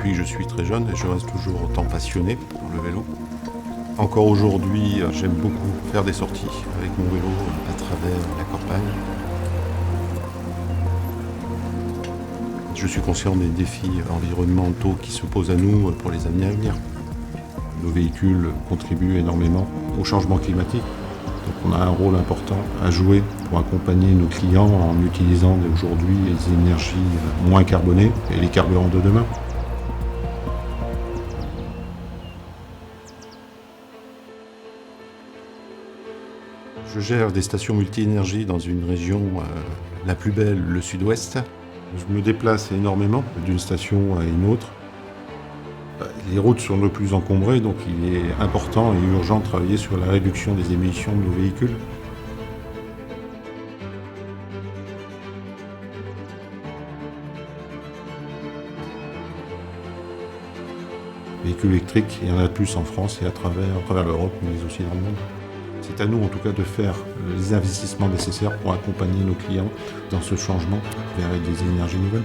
depuis que je suis très jeune et je reste toujours autant passionné pour le vélo. Encore aujourd'hui, j'aime beaucoup faire des sorties avec mon vélo à travers la campagne. Je suis conscient des défis environnementaux qui se posent à nous pour les années à venir. Nos véhicules contribuent énormément au changement climatique. Donc on a un rôle important à jouer pour accompagner nos clients en utilisant aujourd'hui les énergies moins carbonées et les carburants de demain. Je gère des stations multi-énergie dans une région la plus belle, le sud-ouest. Je me déplace énormément d'une station à une autre. Les routes sont de plus encombrées, donc il est important et urgent de travailler sur la réduction des émissions de nos véhicules. Véhicules électriques, il y en a de plus en France et à travers l'Europe, mais aussi dans le monde. C'est à nous en tout cas de faire les investissements nécessaires pour accompagner nos clients dans ce changement vers des énergies nouvelles.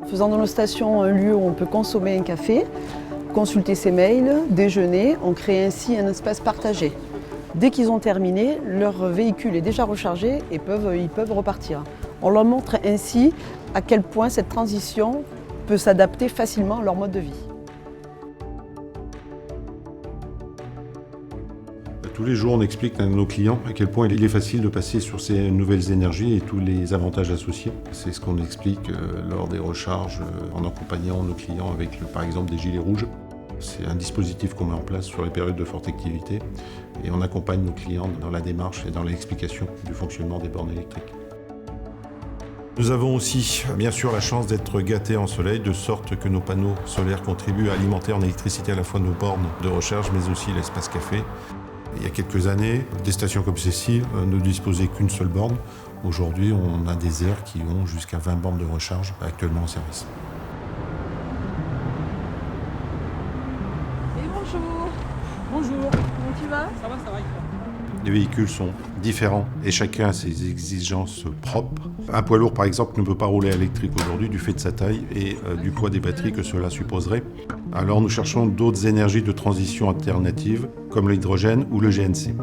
Faisant de nos stations un lieu où on peut consommer un café, consulter ses mails, déjeuner, on crée ainsi un espace partagé. Dès qu'ils ont terminé, leur véhicule est déjà rechargé et ils peuvent repartir. On leur montre ainsi à quel point cette transition peut s'adapter facilement à leur mode de vie. Tous les jours, on explique à nos clients à quel point il est facile de passer sur ces nouvelles énergies et tous les avantages associés. C'est ce qu'on explique lors des recharges en accompagnant nos clients avec, par exemple, des gilets rouges. C'est un dispositif qu'on met en place sur les périodes de forte activité et on accompagne nos clients dans la démarche et dans l'explication du fonctionnement des bornes électriques. Nous avons aussi, bien sûr, la chance d'être gâtés en soleil, de sorte que nos panneaux solaires contribuent à alimenter en électricité à la fois nos bornes de recharge, mais aussi l'espace café. Il y a quelques années, des stations comme celle-ci ne disposaient qu'une seule borne. Aujourd'hui, on a des aires qui ont jusqu'à 20 bornes de recharge actuellement en service. Et bonjour. Bonjour. Comment tu vas? Ça va. Les véhicules sont différents et chacun a ses exigences propres. Un poids lourd, par exemple, ne peut pas rouler à l'électrique aujourd'hui du fait de sa taille et du poids des batteries que cela supposerait. Alors nous cherchons d'autres énergies de transition alternatives, comme l'hydrogène ou le GNC.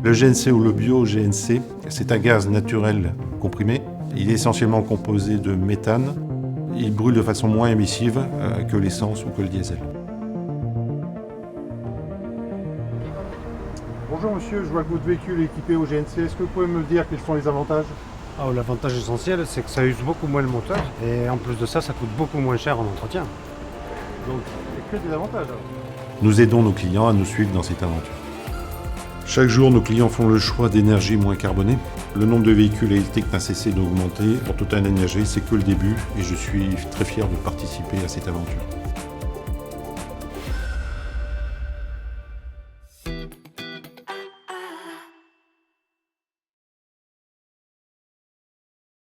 Le GNC ou le bio-GNC, c'est un gaz naturel comprimé. Il est essentiellement composé de méthane. Il brûle de façon moins émissive que l'essence ou que le diesel. Bonjour monsieur, je vois que votre véhicule est équipé au GNC. Est-ce que vous pouvez me dire quels sont les avantages? L'avantage essentiel, c'est que ça use beaucoup moins le moteur et en plus de ça, ça coûte beaucoup moins cher en entretien. Donc, il n'y a que des avantages alors. Nous aidons nos clients à nous suivre dans cette aventure. Chaque jour, nos clients font le choix d'énergie moins carbonée. Le nombre de véhicules électriques n'a cessé d'augmenter. Pour Total Énergie, c'est que le début et je suis très fier de participer à cette aventure.